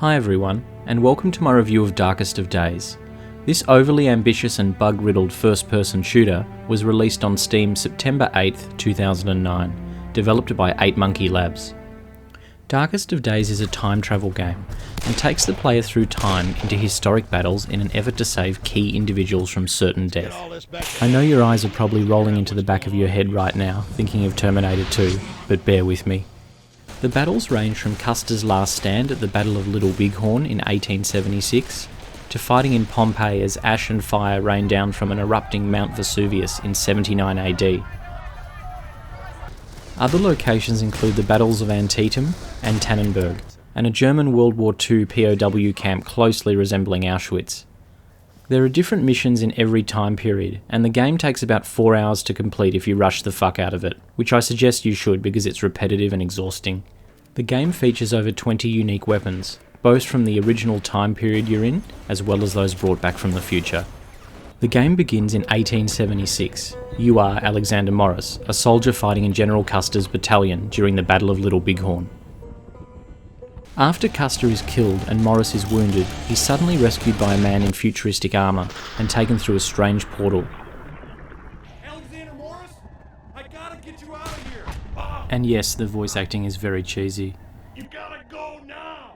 Hi everyone, and welcome to my review of Darkest of Days. This overly ambitious and bug-riddled first-person shooter was released on Steam September 8th, 2009, developed by 8monkey Labs. Darkest of Days is a time travel game, and takes the player through time into historic battles in an effort to save key individuals from certain death. I know your eyes are probably rolling into the back of your head right now, thinking of Terminator 2, but bear with me. The battles range from Custer's last stand at the Battle of Little Bighorn in 1876, to fighting in Pompeii as ash and fire rained down from an erupting Mount Vesuvius in 79 AD. Other locations include the battles of Antietam and Tannenberg, and a German World War II POW camp closely resembling Auschwitz. There are different missions in every time period, and the game takes about 4 hours to complete if you rush the fuck out of it, which I suggest you should because it's repetitive and exhausting. The game features over 20 unique weapons, both from the original time period you're in, as well as those brought back from the future. The game begins in 1876. You are Alexander Morris, a soldier fighting in General Custer's battalion during the Battle of Little Bighorn. After Custer is killed and Morris is wounded, he's suddenly rescued by a man in futuristic armour and taken through a strange portal. Alexander Morris, I gotta get you out of here. And yes, the voice acting is very cheesy. You gotta go now.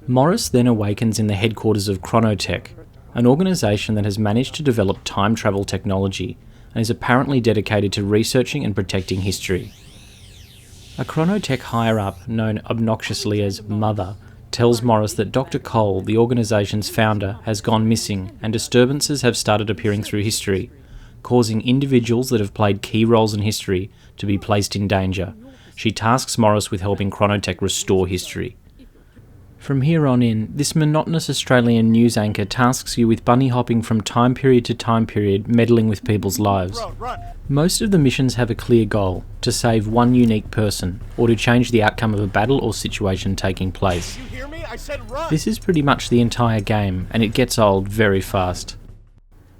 Morris then awakens in the headquarters of Chronotech, an organisation that has managed to develop time travel technology and is apparently dedicated to researching and protecting history. A Chronotech higher-up, known obnoxiously as Mother, tells Morris that Dr. Cole, the organisation's founder, has gone missing and disturbances have started appearing through history, causing individuals that have played key roles in history to be placed in danger. She tasks Morris with helping Chronotech restore history. From here on in, this monotonous Australian news anchor tasks you with bunny hopping from time period to time period, meddling with people's lives. Most of the missions have a clear goal, to save one unique person, or to change the outcome of a battle or situation taking place. You hear me? I said run. This is pretty much the entire game, and it gets old very fast.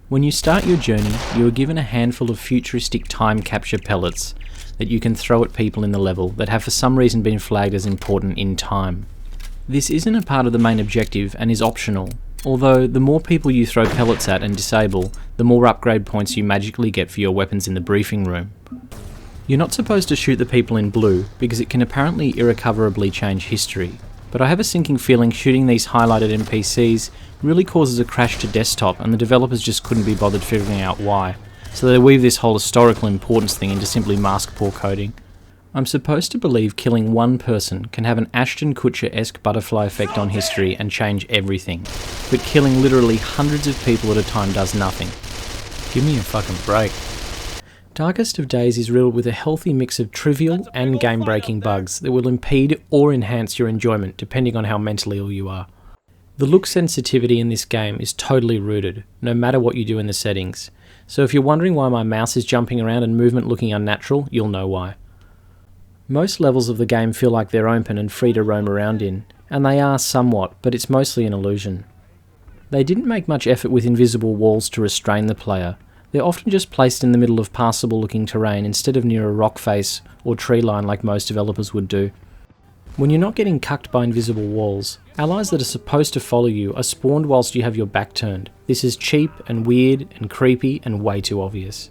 When you start your journey, you are given a handful of futuristic time capture pellets that you can throw at people in the level that have for some reason been flagged as important in time. This isn't a part of the main objective and is optional, although the more people you throw pellets at and disable, the more upgrade points you magically get for your weapons in the briefing room. You're not supposed to shoot the people in blue because it can apparently irrecoverably change history, but I have a sinking feeling shooting these highlighted NPCs really causes a crash to desktop and the developers just couldn't be bothered figuring out why, so they weave this whole historical importance thing into simply mask poor coding. I'm supposed to believe killing one person can have an Ashton Kutcher-esque butterfly effect on history and change everything, but killing literally hundreds of people at a time does nothing. Give me a fucking break. Darkest of Days is riddled with a healthy mix of trivial and game-breaking bugs that will impede or enhance your enjoyment depending on how mentally ill you are. The look sensitivity in this game is totally rooted, no matter what you do in the settings, so if you're wondering why my mouse is jumping around and movement looking unnatural, you'll know why. Most levels of the game feel like they're open and free to roam around in, and they are somewhat, but it's mostly an illusion. They didn't make much effort with invisible walls to restrain the player. They're often just placed in the middle of passable looking terrain instead of near a rock face or tree line like most developers would do. When you're not getting cucked by invisible walls, allies that are supposed to follow you are spawned whilst you have your back turned. This is cheap and weird and creepy and way too obvious.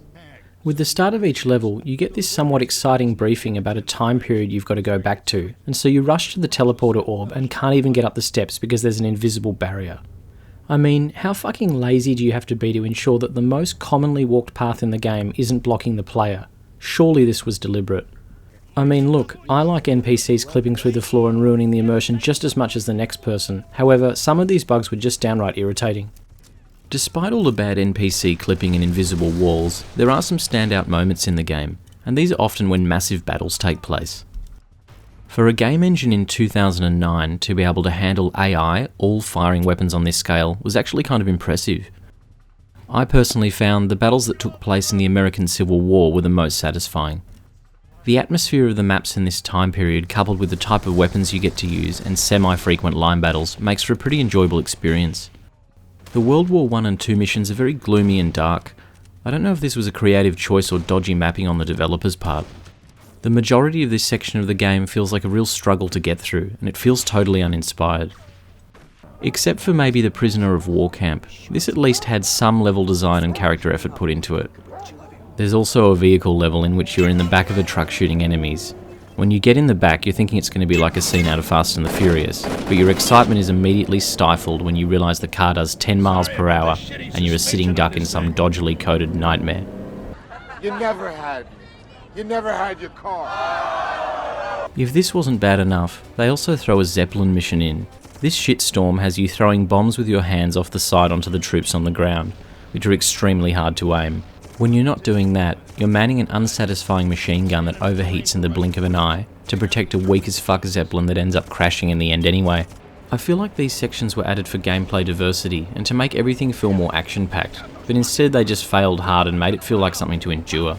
With the start of each level, you get this somewhat exciting briefing about a time period you've got to go back to, and so you rush to the teleporter orb and can't even get up the steps because there's an invisible barrier. I mean, how fucking lazy do you have to be to ensure that the most commonly walked path in the game isn't blocking the player? Surely this was deliberate. I mean, look, I like NPCs clipping through the floor and ruining the immersion just as much as the next person. However, some of these bugs were just downright irritating. Despite all the bad NPC clipping and invisible walls, there are some standout moments in the game, and these are often when massive battles take place. For a game engine in 2009 to be able to handle AI, all firing weapons on this scale, was actually kind of impressive. I personally found the battles that took place in the American Civil War were the most satisfying. The atmosphere of the maps in this time period, coupled with the type of weapons you get to use and semi-frequent line battles, makes for a pretty enjoyable experience. The World War I and II missions are very gloomy and dark. I don't know if this was a creative choice or dodgy mapping on the developer's part. The majority of this section of the game feels like a real struggle to get through, and it feels totally uninspired. Except for maybe the Prisoner of War camp, this at least had some level design and character effort put into it. There's also a vehicle level in which you're in the back of a truck shooting enemies. When you get in the back, you're thinking it's going to be like a scene out of Fast and the Furious, but your excitement is immediately stifled when you realise the car does 10 miles per hour and you're a sitting duck in some dodgily coded nightmare. You never had me. You never had your car. If this wasn't bad enough, they also throw a Zeppelin mission in. This shitstorm has you throwing bombs with your hands off the side onto the troops on the ground, which are extremely hard to aim. When you're not doing that, you're manning an unsatisfying machine gun that overheats in the blink of an eye to protect a weak as fuck Zeppelin that ends up crashing in the end anyway. I feel like these sections were added for gameplay diversity and to make everything feel more action-packed, but instead they just failed hard and made it feel like something to endure.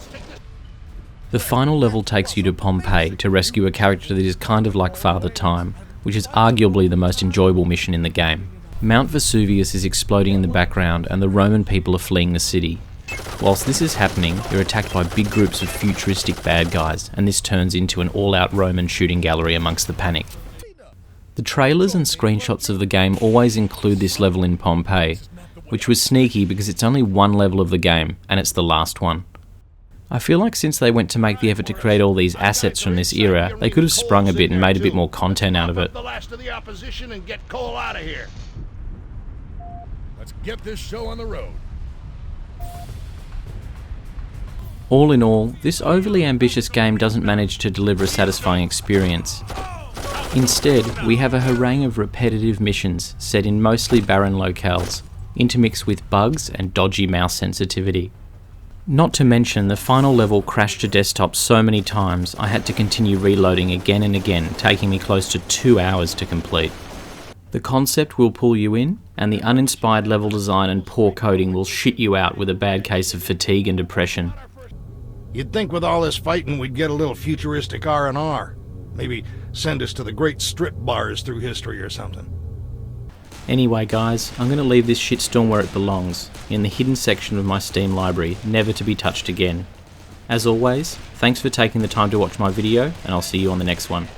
The final level takes you to Pompeii to rescue a character that is kind of like Father Time, which is arguably the most enjoyable mission in the game. Mount Vesuvius is exploding in the background and the Roman people are fleeing the city. Whilst this is happening, you're attacked by big groups of futuristic bad guys, and this turns into an all-out Roman shooting gallery amongst the panic. The trailers and screenshots of the game always include this level in Pompeii, which was sneaky because it's only one level of the game, and it's the last one. I feel like since they went to make the effort to create all these assets from this era, they could have sprung a bit and made a bit more content out of it. The last of the opposition and get Cole out of here. Let's get this show on the road. All in all, this overly ambitious game doesn't manage to deliver a satisfying experience. Instead, we have a harangue of repetitive missions set in mostly barren locales, intermixed with bugs and dodgy mouse sensitivity. Not to mention, the final level crashed to desktop so many times I had to continue reloading again and again, taking me close to 2 hours to complete. The concept will pull you in, and the uninspired level design and poor coding will shit you out with a bad case of fatigue and depression. You'd think with all this fighting we'd get a little futuristic R&R. Maybe send us to the great strip bars through history or something. Anyway guys, I'm going to leave this shitstorm where it belongs, in the hidden section of my Steam library, never to be touched again. As always, thanks for taking the time to watch my video, and I'll see you on the next one.